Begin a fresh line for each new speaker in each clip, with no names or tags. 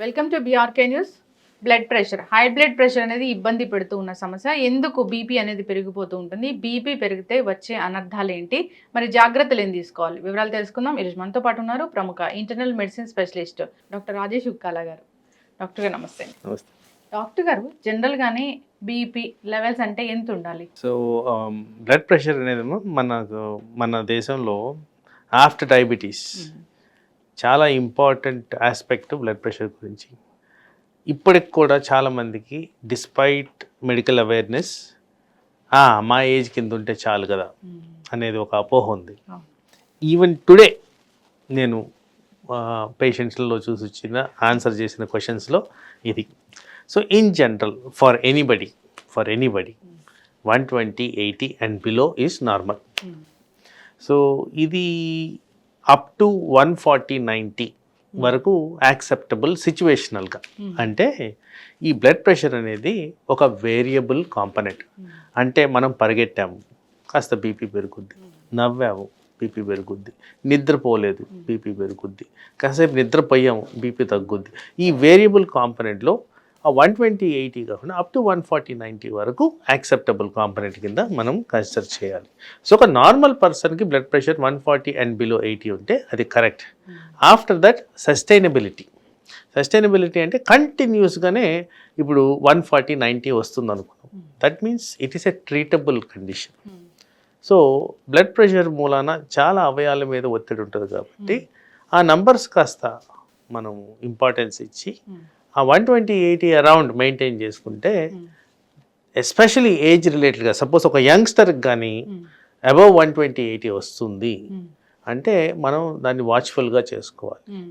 Welcome to BRK news. Blood pressure, high blood pressure అనేది ఇబ్బంది పెడుతూ ఉన్న సమస్య. ఎందుకు బీపీ అనేది పెరిగిపోతూ ఉంటుంది? బీపీ పెరిగితే వచ్చే అనర్థాలు ఏంటి? మరి జాగ్రత్తలు ఏం తీసుకోవాలి? వివరాలు తెలుసుకుందాం. ఈరోజు మనతో పాటు ఉన్నారు ప్రముఖ internal medicine specialist doctor Rajesh Ukkala గారు. డాక్టర్ గారు నమస్తే.
నమస్తే.
డాక్టర్ గారు, జనరల్గానే బీపీ లెవెల్స్ అంటే ఎంత ఉండాలి?
సో బ్లడ్ ప్రెషర్ అనేది మన దేశంలో ఆఫ్టర్ డయాబెటీస్ చాలా ఇంపార్టెంట్ ఆస్పెక్ట్ బ్లడ్ ప్రెషర్ గురించి. ఇప్పటికి కూడా చాలామందికి డిస్పైట్ మెడికల్ అవేర్నెస్ మా ఏజ్ కింద ఉంటే చాలు కదా అనేది ఒక అపోహ ఉంది. ఈవెన్ టుడే నేను పేషెంట్స్లో చూసి వచ్చిన ఆన్సర్ చేసిన క్వశ్చన్స్లో ఇది. So in general for anybody 120, 80 and below is normal. So ఇది అప్ టు 140, 90 వరకు యాక్సెప్టబుల్ సిచ్యువేషనల్గా. అంటే ఈ బ్లడ్ ప్రెషర్ అనేది ఒక వేరియబుల్ కాంపనెంట్. అంటే మనం పరిగెట్టాము, కాస్త బీపీ పెరుగుద్ది, నవ్వాము, బీపీ పెరుగుద్ది, నిద్రపోలేదు, బీపీ పెరుగుద్ది, కాసేపు నిద్రపోయాము, బీపీ తగ్గుద్ది. ఈ వేరియబుల్ కాంపనెంట్లో 120, 80 కాకుండా అప్ టు 140, 90 వరకు యాక్సెప్టబుల్ కాంపనెంట్ కింద మనం కన్సిడర్ చేయాలి. సో ఒక నార్మల్ పర్సన్కి బ్లడ్ ప్రెషర్ 140 అండ్ బిలో 80 ఉంటే అది కరెక్ట్. ఆఫ్టర్ దట్ సస్టైనబిలిటీ అంటే కంటిన్యూస్గానే ఇప్పుడు 140, 90 వస్తుంది అనుకున్నాం. That means it is a treatable condition. So blood pressure మూలాన చాలా అవయాల మీద ఒత్తిడి ఉంటుంది కాబట్టి ఆ నంబర్స్ కాస్త మనం ఇంపార్టెన్స్ ఇచ్చి ఆ 120, 80 అరౌండ్ మెయింటైన్ చేసుకుంటే, ఎస్పెషలీ ఏజ్ రిలేటెడ్గా సపోజ్ ఒక యంగ్స్టర్కి కానీ అబవ్ 120, 80 వస్తుంది అంటే మనం దాన్ని వాచ్ఫుల్గా చేసుకోవాలి.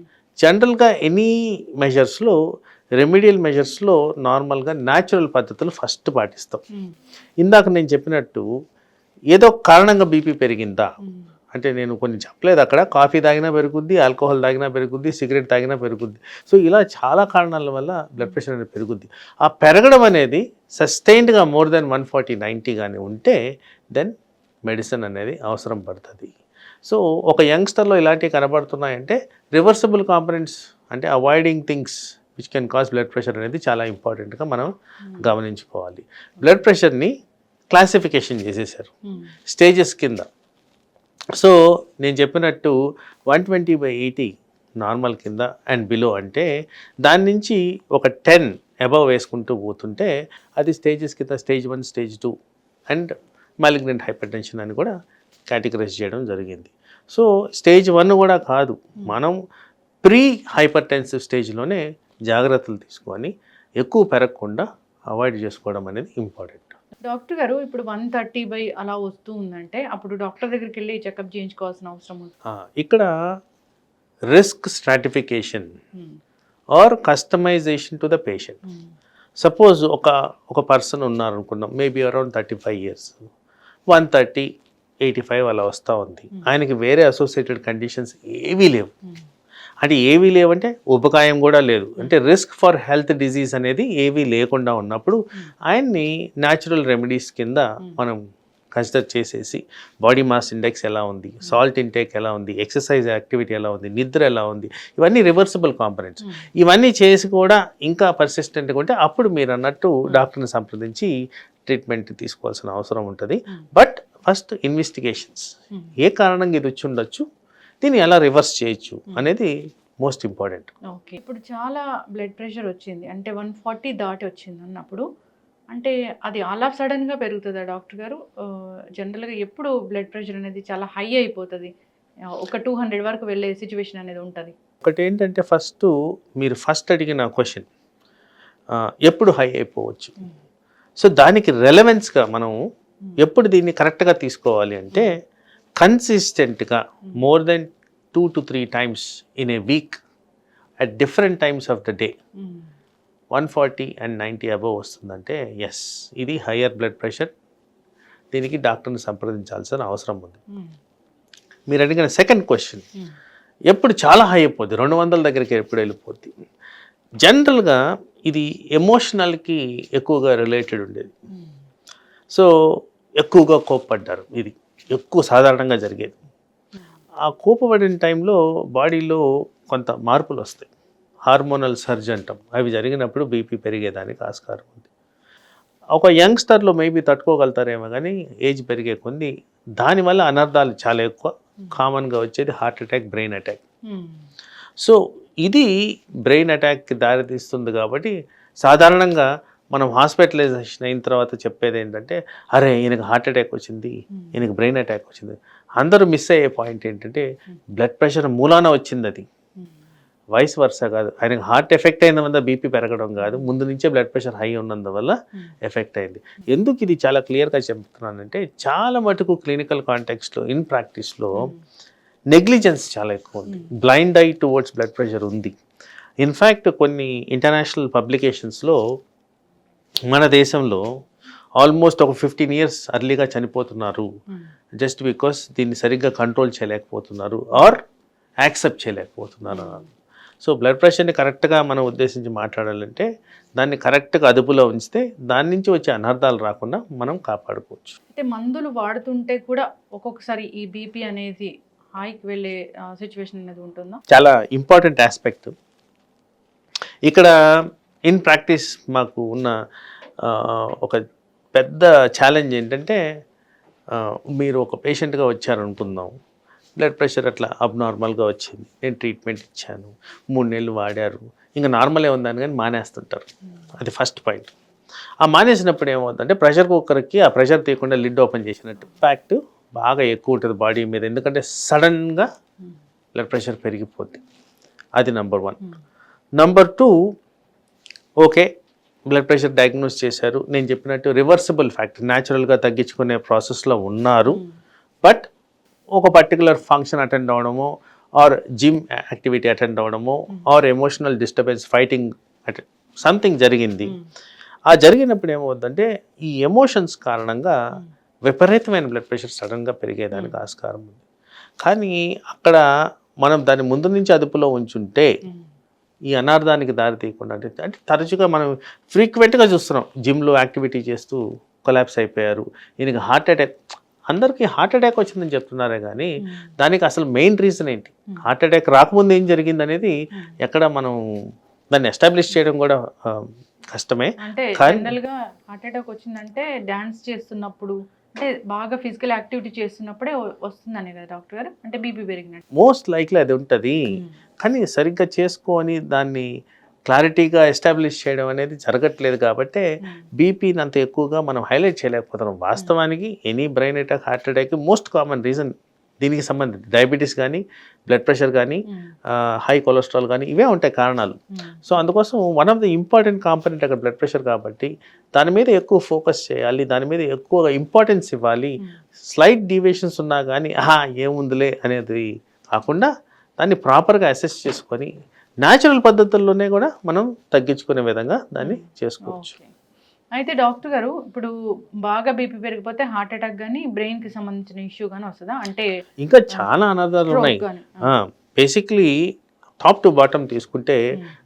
జనరల్గా ఎనీ మెజర్స్లో, రెమిడియల్ మెజర్స్లో నార్మల్గా న్యాచురల్ పద్ధతులు ఫస్ట్ పాటిస్తాం. ఇందాక నేను చెప్పినట్టు ఏదో కారణంగా బీపీ పెరిగిందా అంటే నేను కొన్ని చెప్పలేదు. అక్కడ కాఫీ తాగినా పెరుగుద్ది, ఆల్కహాల్ తాగినా పెరుగుద్ది, సిగరెట్ తాగినా పెరుగుద్ది. సో ఇలా చాలా కారణాల వల్ల బ్లడ్ ప్రెషర్ అనేది పెరుగుద్ది. ఆ పెరగడం అనేది సస్టైన్డ్గా మోర్ దెన్ 140, 90 కానీ ఉంటే దెన్ మెడిసిన్ అనేది అవసరం పడుతుంది. సో ఒక యంగ్స్టర్లో ఇలాంటివి కనబడుతున్నాయంటే రివర్సిబుల్ కాంపనెంట్స్ అంటే avoiding things which can cause blood pressure అనేది చాలా ఇంపార్టెంట్గా మనం గమనించుకోవాలి. బ్లడ్ ప్రెషర్ని క్లాసిఫికేషన్ చేసేసారు స్టేజెస్ కింద. సో నేను చెప్పినట్టు 120/80 నార్మల్ కింద అండ్ బిలో అంటే దాని నుంచి ఒక 10 అబవ్ వేసుకుంటూ పోతుంటే అది స్టేజెస్ కింద stage 1, stage 2 and malignant hypertension అని కూడా కేటగరైజ్ చేయడం జరిగింది. సో స్టేజ్ 1 కూడా కాదు, మనం ప్రీ హైపర్టెన్సివ్ స్టేజ్లోనే జాగ్రత్తలు తీసుకొని ఎక్కువ పెరగకుండా అవాయిడ్ చేసుకోవడం అనేది ఇంపార్టెంట్.
డాక్టర్ గారు, ఇప్పుడు 130 అలా వస్తూ ఉందంటే అప్పుడు డాక్టర్ దగ్గరికి వెళ్ళి చెకప్ చేయించుకోవాల్సిన అవసరం ఉంది.
ఇక్కడ risk stratification or customisation to the patient. Suppose ఒక పర్సన్ ఉన్నారనుకున్నాం, మేబీ అరౌండ్ 35 years, 130, 85 అలా వస్తూ ఉంది. ఆయనకి వేరే అసోసియేటెడ్ కండిషన్స్ ఏవీ లేవు. అంటే ఏవీ లేవంటే ఉపకాయం కూడా లేదు, అంటే రిస్క్ ఫర్ హెల్త్ డిజీజ్ అనేది ఏవీ లేకుండా ఉన్నప్పుడు ఆయన్ని న్యాచురల్ రెమెడీస్ కింద మనం కన్సిడర్ చేసేసి బాడీ మాస్ ఇండెక్స్ ఎలా ఉంది, సాల్ట్ ఇంటేక్ ఎలా ఉంది, ఎక్సర్సైజ్ యాక్టివిటీ ఎలా ఉంది, నిద్ర ఎలా ఉంది, ఇవన్నీ రివర్సిబుల్ కాంపనెంట్స్. ఇవన్నీ చేసి కూడా ఇంకా పర్సిస్టెంట్గా ఉంటే అప్పుడు మీరు అన్నట్టు డాక్టర్ని సంప్రదించి ట్రీట్మెంట్ తీసుకోవాల్సిన అవసరం ఉంటుంది. బట్ ఫస్ట్ ఇన్వెస్టిగేషన్స్, ఏ కారణంగా ఇది వచ్చి ఉండొచ్చు, దీన్ని ఎలా రివర్స్ చేయొచ్చు అనేది మోస్ట్ ఇంపార్టెంట్.
ఓకే, ఇప్పుడు చాలా బ్లడ్ ప్రెషర్ వచ్చింది అంటే 140 దాటి వచ్చింది అన్నప్పుడు అంటే అది ఆల్ ఆఫ్ సడన్గా పెరుగుతుందా డాక్టర్ గారు? జనరల్గా ఎప్పుడు బ్లడ్ ప్రెషర్ అనేది చాలా హై అయిపోతుంది, ఒక 200 వరకు వెళ్ళే సిచ్యువేషన్ అనేది ఉంటుంది?
ఒకటి ఏంటంటే మీరు ఫస్ట్ అడిగిన క్వశ్చన్ ఎప్పుడు హై అయిపోవచ్చు. సో దానికి రెలవెన్స్గా మనం ఎప్పుడు దీన్ని కరెక్ట్గా తీసుకోవాలి అంటే కన్సిస్టెంట్గా more than 2 to 3 times in a week at different times of the day 140 and 90 above వస్తుందంటే ఎస్, ఇది హయ్యర్ బ్లడ్ ప్రెషర్, దీనికి డాక్టర్ని సంప్రదించాల్సిన అవసరం ఉంది. మీరు అడిగిన సెకండ్ క్వశ్చన్ ఎప్పుడు చాలా హై అయిపోద్ది, 200 దగ్గరికి ఎప్పుడు వెళ్ళిపోద్ది. జనరల్గా ఇది ఎమోషనల్కి ఎక్కువగా రిలేటెడ్ ఉండేది. సో ఎక్కువగా కోప్పడ్డారు, ఇది ఎక్కువ సాధారణంగా జరిగేది. ఆ కోపపడిన టైంలో బాడీలో కొంత మార్పులు వస్తాయి, హార్మోనల్ సర్జ్ అంటాం, అవి జరిగినప్పుడు బీపీ పెరిగేదానికి ఆస్కారం ఉంది. ఒక యంగ్స్టర్లో మేబీ తట్టుకోగలుగుతారేమో, కానీ ఏజ్ పెరిగే కొన్ని దానివల్ల అనర్థాలు చాలా ఎక్కువ. కామన్గా వచ్చేది heart attack, brain attack. So ఇది బ్రెయిన్ అటాక్కి దారితీస్తుంది. కాబట్టి సాధారణంగా మనం హాస్పిటలైజేషన్ అయిన తర్వాత చెప్పేది ఏంటంటే, అరే ఈయనకు హార్ట్ అటాక్ వచ్చింది, ఈయనకు బ్రెయిన్ అటాక్ వచ్చింది. అందరూ మిస్ అయ్యే పాయింట్ ఏంటంటే బ్లడ్ ప్రెషర్ మూలాన వచ్చింది, అది వైస్ వర్స కాదు. ఆయనకు హార్ట్ ఎఫెక్ట్ అయినందువల్ల బీపీ పెరగడం కాదు, ముందు నుంచే బ్లడ్ ప్రెషర్ హై ఉన్నందువల్ల ఎఫెక్ట్ అయింది. ఎందుకు ఇది చాలా క్లియర్గా చెప్తున్నానంటే, చాలా మటుకు క్లినికల్ కాంటెక్స్లో, ఇన్ ప్రాక్టీస్లో నెగ్లిజెన్స్ చాలా ఎక్కువ ఉంది, blind I towards blood pressure ఉంది. ఇన్ఫ్యాక్ట్ కొన్ని ఇంటర్నేషనల్ పబ్లికేషన్స్లో మన దేశంలో ఆల్మోస్ట్ ఒక 15 years అర్లీగా చనిపోతున్నారు జస్ట్ బికాస్ దీన్ని సరిగ్గా కంట్రోల్ చేయలేకపోతున్నారు ఆర్ యాక్సెప్ట్ చేయలేకపోతున్నారు అన్నారు. సో బ్లడ్ ప్రెషర్ని కరెక్ట్గా మనం ఉద్దేశించి మాట్లాడాలంటే దాన్ని కరెక్ట్గా అదుపులో ఉంచితే దాని నుంచి వచ్చే అనర్థాలు రాకుండా మనం కాపాడుకోవచ్చు.
అంటే మందులు వాడుతుంటే కూడా ఒక్కొక్కసారి ఈ బీపీ అనేది హైకి వెళ్ళే సిచ్యువేషన్ అనేది ఉంటుందా?
చాలా ఇంపార్టెంట్ ఆస్పెక్ట్. ఇక్కడ ఇన్ ప్రాక్టీస్ మాకు ఉన్న ఒక పెద్ద ఛాలెంజ్ ఏంటంటే, మీరు ఒక పేషెంట్గా వచ్చారనుకుందాం, బ్లడ్ ప్రెషర్ అట్లా అబ్నార్మల్గా వచ్చింది, నేను ట్రీట్మెంట్ ఇచ్చాను, 3 నెలలు వాడారు, ఇంకా నార్మలే ఉందని కానీ మానేస్తుంటారు. అది ఫస్ట్ పాయింట్. ఆ మానేసినప్పుడు ఏమవుతుందంటే ప్రెషర్ కుక్కర్కి ఆ ప్రెషర్ తీయకుండా లిడ్ ఓపెన్ చేసినట్టు ఫ్యాక్ట్ బాగా ఎక్కువ ఉంటుంది బాడీ మీద, ఎందుకంటే సడన్గా బ్లడ్ ప్రెషర్ పెరిగిపోద్ది. అది number 1. Number 2, okay blood pressure diagnose చేశారు, నేను చెప్పినట్టు రివర్సిబుల్ ఫ్యాక్టర్, న్యాచురల్గా తగ్గించుకునే ప్రాసెస్లో ఉన్నారు, బట్ ఒక పర్టికులర్ ఫంక్షన్ అటెండ్ అవ్వడము ఆర్ జిమ్ యాక్టివిటీ అటెండ్ అవ్వడము or emotional disturbance, fighting something జరిగింది. ఆ జరిగినప్పుడు ఏమవుతుందంటే ఈ ఎమోషన్స్ కారణంగా విపరీతమైన బ్లడ్ ప్రెషర్ సడన్గా పెరిగేదానికి ఆస్కారం ఉంది. కానీ అక్కడ మనం దాన్ని ముందు నుంచి అదుపులో ఉంచుంటే ఈ అనార్థానికి దారి తీయకుండా, అంటే తరచుగా మనం ఫ్రీక్వెంట్గా చూస్తున్నాం, జిమ్లో యాక్టివిటీ చేస్తూ కొలాప్స్ అయిపోయారు, ఈయనకి హార్ట్ అటాక్. అందరికీ హార్ట్ అటాక్ వచ్చిందని చెప్తున్నారే కానీ దానికి అసలు మెయిన్ రీజన్ ఏంటి, హార్ట్ అటాక్ రాకముందు ఏం జరిగింది అనేది ఎక్కడ మనం దాన్ని ఎస్టాబ్లిష్ చేయడం కూడా కష్టమే.
అంటే జనరల్గా హార్ట్ అటాక్ వచ్చిందంటే డ్యాన్స్ చేస్తున్నప్పుడు, అంటే బాగా ఫిజికల్ యాక్టివిటీ చేస్తున్నప్పుడే వస్తుందనే కదా డాక్టర్ గారు, అంటే బీపీ పెరిగినట్టు
మోస్ట్ లైక్లీ అది ఉంటుంది. కానీ సరిగ్గా చేసుకొని దాన్ని క్లారిటీగా ఎస్టాబ్లిష్ చేయడం అనేది జరగట్లేదు. కాబట్టి బీపీని అంత ఎక్కువగా మనం హైలైట్ చేయలేకపోతున్నాం. వాస్తవానికి any brain attack, heart attack most common reason దీనికి సంబంధించి డయాబెటీస్ కానీ, బ్లడ్ ప్రెషర్ కానీ, హై కొలెస్ట్రాల్ కానీ, ఇవే ఉంటాయి కారణాలు. సో అందుకోసం one of the important component అక్కడ బ్లడ్ ప్రెషర్ కాబట్టి దాని మీద ఎక్కువ ఫోకస్ చేయాలి, దాని మీద ఎక్కువ ఇంపార్టెన్స్ ఇవ్వాలి. స్లైట్ డీవియేషన్స్ ఉన్నా కానీ ఏముందిలే అనేది కాకుండా దాన్ని ప్రాపర్గా అసెస్ చేసుకొని న్యాచురల్ పద్ధతుల్లోనే కూడా మనం తగ్గించుకునే విధంగా దాన్ని చేసుకోవచ్చు.
అయితే డాక్టర్ గారు, ఇప్పుడు బాగా బీపీ పెరిగిపోతే హార్ట్ అటాక్ కానీ బ్రెయిన్కి సంబంధించిన ఇష్యూ కానీ వస్తుందా? అంటే
ఇంకా చాలా అనర్థాలు ఉన్నాయి. బేసిక్లీ టాప్ టు బాటమ్ తీసుకుంటే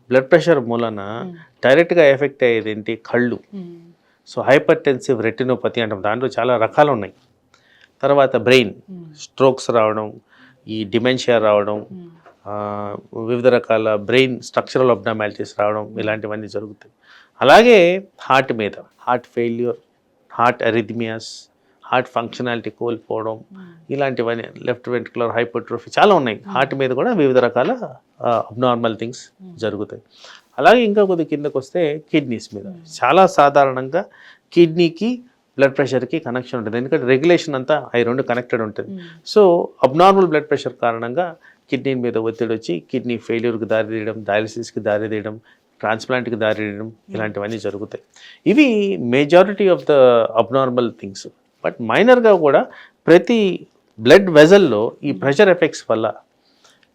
బ్లడ్ ప్రెషర్ మూలన డైరెక్ట్గా ఎఫెక్ట్ అయ్యేది ఏంటి, కళ్ళు. సో హైపర్ టెన్సివ్ రెటినోపతి అంటాం, దాంట్లో చాలా రకాలు ఉన్నాయి. తర్వాత బ్రెయిన్ స్ట్రోక్స్ రావడం, ఈ డిమెన్షియా రావడం, వివిధ రకాల బ్రెయిన్ స్ట్రక్చరల్ అబ్నార్మాలిటీస్ రావడం, ఇలాంటివన్నీ జరుగుతాయి. అలాగే హార్ట్ మీద heart failure, heart arrhythmias, heart functionality కోల్పోవడం, ఇలాంటివన్నీ, లెఫ్ట్ వెంట్రుకులర్ హైపర్ట్రోఫీ చాలా ఉన్నాయి. హార్ట్ మీద కూడా వివిధ రకాల అబ్నార్మల్ థింగ్స్ జరుగుతాయి. అలాగే ఇంకా కొద్ది కిందకు వస్తే కిడ్నీస్ మీద చాలా సాధారణంగా కిడ్నీకి బ్లడ్ ప్రెషర్కి కనెక్షన్ ఉంటుంది, ఎందుకంటే రెగ్యులేషన్ అంతా అవి రెండు కనెక్టెడ్ ఉంటుంది. సో అబ్నార్మల్ బ్లడ్ ప్రెషర్ కారణంగా కిడ్నీ మీద ఒత్తిడి వచ్చి కిడ్నీ ఫెయిల్యూర్కి దారితీయడం, డయాలసిస్కి దారితీయడం, ట్రాన్స్ప్లాంట్కి దారితీయడం, ఇలాంటివన్నీ జరుగుతాయి. ఇవి majority of the abnormal things. But మైనర్గా కూడా ప్రతి బ్లడ్ వెజల్లో ఈ ప్రెషర్ ఎఫెక్ట్స్ వల్ల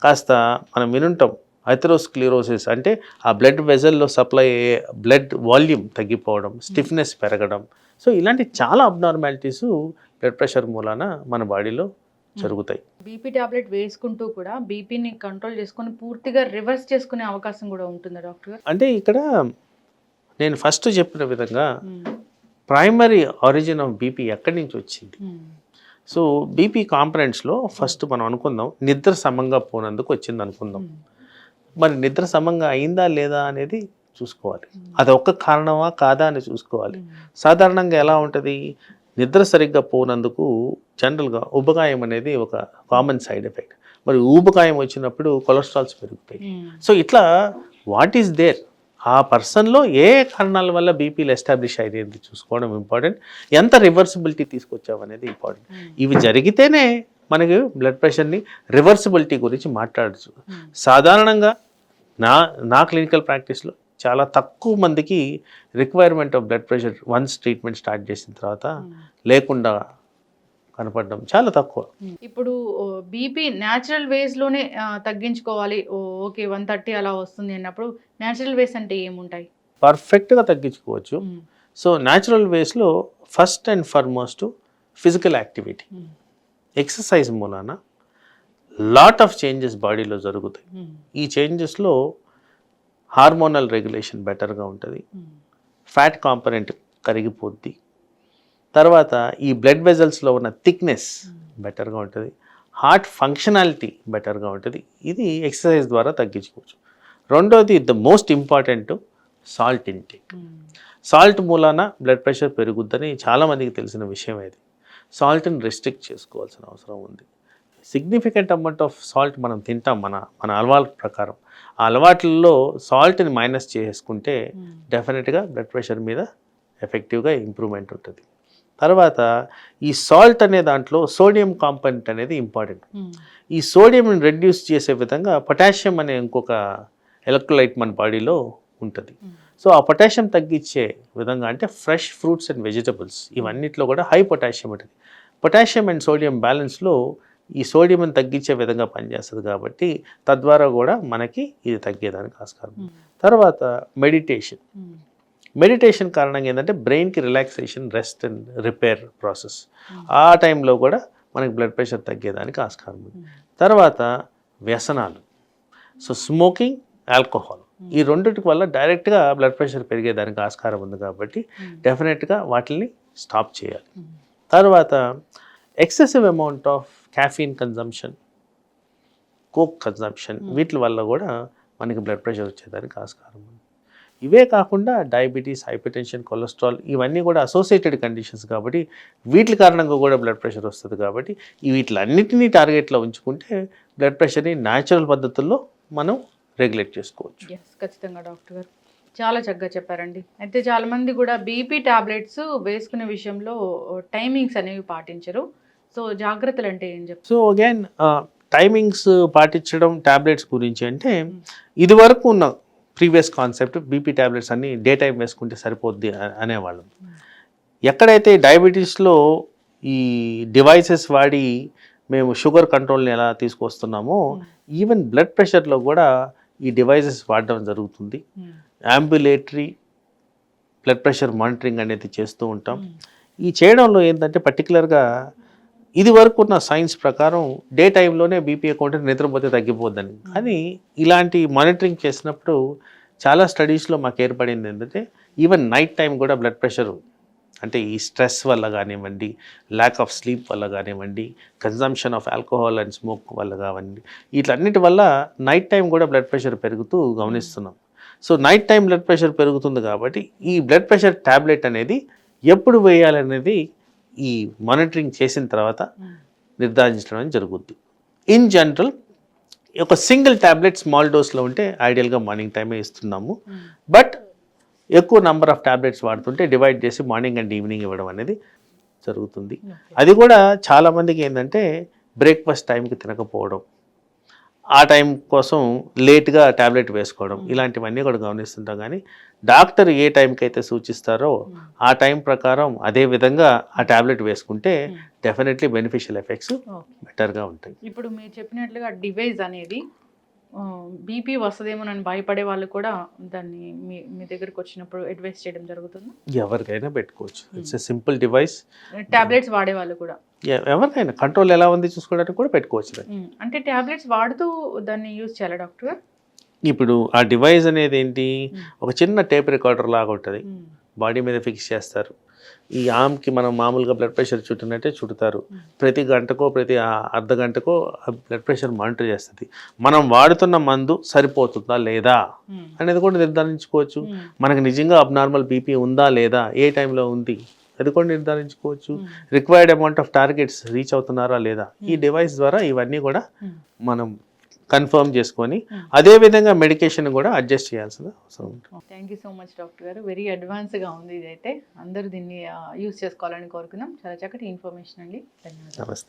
కాస్త మనం వినుంటాం అథెరోస్క్లిరోసిస్, అంటే ఆ బ్లడ్ వెజల్లో సప్లై అయ్యే బ్లడ్ వాల్యూమ్ తగ్గిపోవడం, స్టిఫ్నెస్ పెరగడం. సో ఇలాంటి చాలా అబ్నార్మాలిటీస్ బ్లడ్ ప్రెషర్ మూలాన మన బాడీలో జరుగుతాయి.
బీపీ టాబ్లెట్ వేసుకుంటూ కూడా బీపీని కంట్రోల్ చేసుకొని పూర్తిగా రివర్స్ చేసుకునే అవకాశం కూడా ఉంటుందా డాక్టర్ గారు?
అంటే ఇక్కడ నేను ఫస్ట్ చెప్పిన విధంగా ప్రైమరీ ఆరిజిన్ ఆఫ్ బీపీ ఎక్కడి నుంచి వచ్చింది. సో బీపీ కాంపనెంట్స్లో ఫస్ట్ మనం అనుకుందాం నిద్ర సమంగా పోనందుకు వచ్చింది అనుకుందాం. మరి నిద్ర సమంగా అయిందా లేదా అనేది చూసుకోవాలి. అది ఒక్క కారణమా కాదా అని చూసుకోవాలి. సాధారణంగా ఎలా ఉంటుంది, నిద్ర సరిగ్గా పోనందుకు జనరల్గా ఊబకాయం అనేది ఒక కామన్ సైడ్ ఎఫెక్ట్. మరి ఊబకాయం వచ్చినప్పుడు కొలెస్ట్రాల్స్ పెరుగుతాయి. సో ఇట్లా వాట్ ఈస్ దేర్, ఆ పర్సన్లో ఏ కారణాల వల్ల బీపీలు ఎస్టాబ్లిష్ అయ్యేది చూసుకోవడం ఇంపార్టెంట్. ఎంత రివర్సిబిలిటీ తీసుకొచ్చామనేది ఇంపార్టెంట్. ఇవి జరిగితేనే మనకి బ్లడ్ ప్రెషర్ని రివర్సిబిలిటీ గురించి మాట్లాడచ్చు. సాధారణంగా నా క్లినికల్ ప్రాక్టీస్లో చాలా తక్కువ మందికి requirement of blood pressure once treatment start చేసిన తర్వాత లేకుండా కనపడడం చాలా తక్కువ.
ఇప్పుడు బీపీ న్యాచురల్ వేస్లోనే తగ్గించుకోవాలి, ఓకే 130 అలా వస్తుంది అన్నప్పుడు న్యాచురల్ వేస్ అంటే ఏముంటాయి?
పర్ఫెక్ట్గా తగ్గించుకోవచ్చు. సో న్యాచురల్ వేస్లో first and foremost physical activity, exercise మూలాన లాట్ ఆఫ్ చేంజెస్ బాడీలో జరుగుతాయి. ఈ చేంజెస్లో హార్మోనల్ రెగ్యులేషన్ బెటర్గా ఉంటుంది, ఫ్యాట్ కాంపనెంట్ కరిగిపోద్ది, తర్వాత ఈ బ్లడ్ వెజల్స్లో ఉన్న థిక్నెస్ బెటర్గా ఉంటుంది, హార్ట్ ఫంక్షనాలిటీ బెటర్గా ఉంటుంది. ఇది ఎక్సర్సైజ్ ద్వారా తగ్గించుకోవచ్చు. రెండోది the most important salt intake. Salt మూలాన బ్లడ్ ప్రెషర్ పెరుగుద్దని చాలామందికి తెలిసిన విషయం ఇది. సాల్ట్ని రెస్ట్రిక్ట్ చేసుకోవాల్సిన అవసరం ఉంది. సిగ్నిఫికెంట్ అమౌంట్ ఆఫ్ సాల్ట్ మనం తింటాం మన అలవాట్ల ప్రకారం. ఆ అలవాట్లలో సాల్ట్ని మైనస్ చేసుకుంటే డెఫినెట్గా బ్లడ్ ప్రెషర్ మీద ఎఫెక్టివ్గా ఇంప్రూవ్మెంట్ ఉంటుంది. తర్వాత ఈ సాల్ట్ అనే దాంట్లో సోడియం కాంపొనెంట్ అనేది ఇంపార్టెంట్. ఈ సోడియంని రెడ్యూస్ చేసే విధంగా పొటాషియం అనే ఇంకొక ఎలక్ట్రోలైట్ మన బాడీలో ఉంటుంది. సో ఆ పొటాషియం తగ్గించే విధంగా అంటే ఫ్రెష్ ఫ్రూట్స్ అండ్ వెజిటబుల్స్ ఇవన్నిట్లో కూడా హై పొటాషియం ఉంటుంది. పొటాషియం అండ్ సోడియం బ్యాలెన్స్లో ఈ సోడియంని తగ్గించే విధంగా పనిచేస్తుంది కాబట్టి తద్వారా కూడా మనకి ఇది తగ్గేదానికి ఆస్కారం. తర్వాత మెడిటేషన్ కారణంగా ఏంటంటే బ్రెయిన్కి relaxation, rest and repair process. ఆ టైంలో కూడా మనకి బ్లడ్ ప్రెషర్ తగ్గేదానికి ఆస్కారం ఉంది. తర్వాత వ్యసనాలు, సో స్మోకింగ్, ఆల్కహాల్, ఈ రెండింటి వల్ల డైరెక్ట్గా బ్లడ్ ప్రెషర్ పెరిగేదానికి ఆస్కారం ఉంది కాబట్టి డెఫినెట్గా వాటిని స్టాప్ చేయాలి. తర్వాత excessive amount of caffeine consumption, coke consumption, వీటి వల్ల కూడా మనకి బ్లడ్ ప్రెషర్ వచ్చేదానికి ఆస్కారం ఉంది. ఇవే కాకుండా డయాబెటీస్, హైపర్టెన్షన్, కొలెస్ట్రాల్ ఇవన్నీ కూడా అసోసియేటెడ్ కండిషన్స్ కాబట్టి వీటి కారణంగా కూడా బ్లడ్ ప్రెషర్ వస్తుంది. కాబట్టి వీటిలన్నిటినీ టార్గెట్లో ఉంచుకుంటే బ్లడ్ ప్రెషర్ని న్యాచురల్ పద్ధతుల్లో మనం రెగ్యులేట్ చేసుకోవచ్చు.
ఖచ్చితంగా డాక్టర్ గారు చాలా చక్కగా చెప్పారండి. అయితే చాలామంది కూడా బీపీ టాబ్లెట్స్ వేసుకునే విషయంలో టైమింగ్స్ అనేవి పాటించరు. సో జాగ్రత్తలు అంటే ఏం చెప్తారు?
సో అగైన్ టైమింగ్స్ పాటించడం టాబ్లెట్స్ గురించి అంటే ఇది వరకు ఉన్న ప్రీవియస్ కాన్సెప్ట్ బీపీ టాబ్లెట్స్ అన్ని డే టైం వేసుకుంటే సరిపోద్ది అనేవాళ్ళం. ఎక్కడైతే డయాబెటీస్లో ఈ డివైసెస్ వాడి మేము షుగర్ కంట్రోల్ని ఎలా తీసుకొస్తున్నామో ఈవెన్ బ్లడ్ ప్రెషర్లో కూడా ఈ డివైసెస్ వాడడం జరుగుతుంది. అంబులేటరీ బ్లడ్ ప్రెషర్ మానిటరింగ్ అనేది చేస్తూ ఉంటాం. ఈ చేయడంలో ఏంటంటే పర్టికులర్గా ఇది వరకు ఉన్న సైన్స్ ప్రకారం డే టైంలోనే బీపీ అకౌంట్ నిద్రపోతే తగ్గిపోద్దని, కానీ ఇలాంటి మానిటరింగ్ చేసినప్పుడు చాలా స్టడీస్లో మాకు ఏర్పడింది ఏంటంటే ఈవెన్ నైట్ టైం కూడా బ్లడ్ ప్రెషర్ అంటే ఈ స్ట్రెస్ వల్ల కానివ్వండి, ల్యాక్ ఆఫ్ స్లీప్ వల్ల కానివ్వండి, consumption of alcohol and smoke వల్ల కానివ్వండి, వీటన్నిటి వల్ల నైట్ టైం కూడా బ్లడ్ ప్రెషర్ పెరుగుతూ గమనిస్తున్నాం. So night time blood pressure పెరుగుతుంది కాబట్టి ఈ బ్లడ్ ప్రెషర్ ట్యాబ్లెట్ అనేది ఎప్పుడు వేయాలనేది ఈ మానిటరింగ్ చేసిన తర్వాత నిర్ధారించడం జరుగుద్ది. ఇన్ జనరల్ ఒక సింగిల్ ట్యాబ్లెట్ స్మాల్ డోస్లో ఉంటే ఐడియల్గా మార్నింగ్ టైమే ఇస్తున్నాము. బట్ ఎక్కువ నెంబర్ ఆఫ్ ట్యాబ్లెట్స్ వాడుతుంటే డివైడ్ చేసి మార్నింగ్ అండ్ ఈవినింగ్ ఇవ్వడం అనేది జరుగుతుంది. అది కూడా చాలామందికి ఏంటంటే బ్రేక్ఫాస్ట్ టైంకి తినకపోవడం, ఆ టైం కోసం లేట్గా ట్యాబ్లెట్ వేసుకోవడం, ఇలాంటివన్నీ కూడా గమనిస్తుంటాం. కానీ డాక్టర్ ఏ టైంకి అయితే సూచిస్తారో ఆ టైం ప్రకారం అదే విధంగా ఆ ట్యాబ్లెట్ వేసుకుంటే డెఫినెట్లీ బెనిఫిషియల్ ఎఫెక్ట్స్ బెటర్గా ఉంటాయి.
ఇప్పుడు మీరు చెప్పినట్లుగా డివైస్ అనేది బీపీ వస్తుందేమోనని భయపడే వాళ్ళు కూడా దాన్ని మీ దగ్గరకు వచ్చినప్పుడు అడ్వైస్ చేయడం జరుగుతుంది.
ఎవరికైనా పెట్టుకోవచ్చు. It's a simple device.
Tablets వాడే వాళ్ళు కూడా
ఎవరికైనా కంట్రోల్ ఎలా ఉంది చూసుకోవడానికి కూడా పెట్టుకోవచ్చు.
అంటే టాబ్లెట్స్ వాడుతూ దాన్ని యూజ్ చేయాలి డాక్టర్ గారు?
ఇప్పుడు ఆ డివైస్ అనేది ఏంటి, ఒక చిన్న టేప్ రికార్డర్ లాగా ఉంటుంది, బాడీ మీద ఫిక్స్ చేస్తారు. ఈ ఆర్మ్కి మనం మామూలుగా బ్లడ్ ప్రెషర్ చుట్టినట్టే చుడతారు. ప్రతి గంటకో ప్రతి అర్ధ గంటకో బ్లడ్ ప్రెషర్ మానిటర్ చేస్తుంది. మనం వాడుతున్న మందు సరిపోతుందా లేదా అనేది కూడా నిర్ధారించుకోవచ్చు. మనకు నిజంగా అబ్నార్మల్ బీపీ ఉందా లేదా, ఏ టైంలో ఉంది అది కూడా నిర్ధారించుకోవచ్చు. Required amount of targets reach అవుతున్నారా లేదా, ఈ డివైస్ ద్వారా ఇవన్నీ కూడా మనం కన్ఫర్మ్ చేసుకొని అదే విధంగా మెడికేషన్ కూడా అడ్జస్ట్ చేయాల్సిన అవసరం ఉంటుంది.
Thank you so much doctor గారు. వెరీ అడ్వాన్స్గా ఉంది ఇదైతే. అందరూ దీన్ని యూస్ చేసుకోవాలని కోరుకుందాం. చాలా చక్కటి ఇన్ఫర్మేషన్ అండి. ధన్యవాదాలు.
నమస్తే.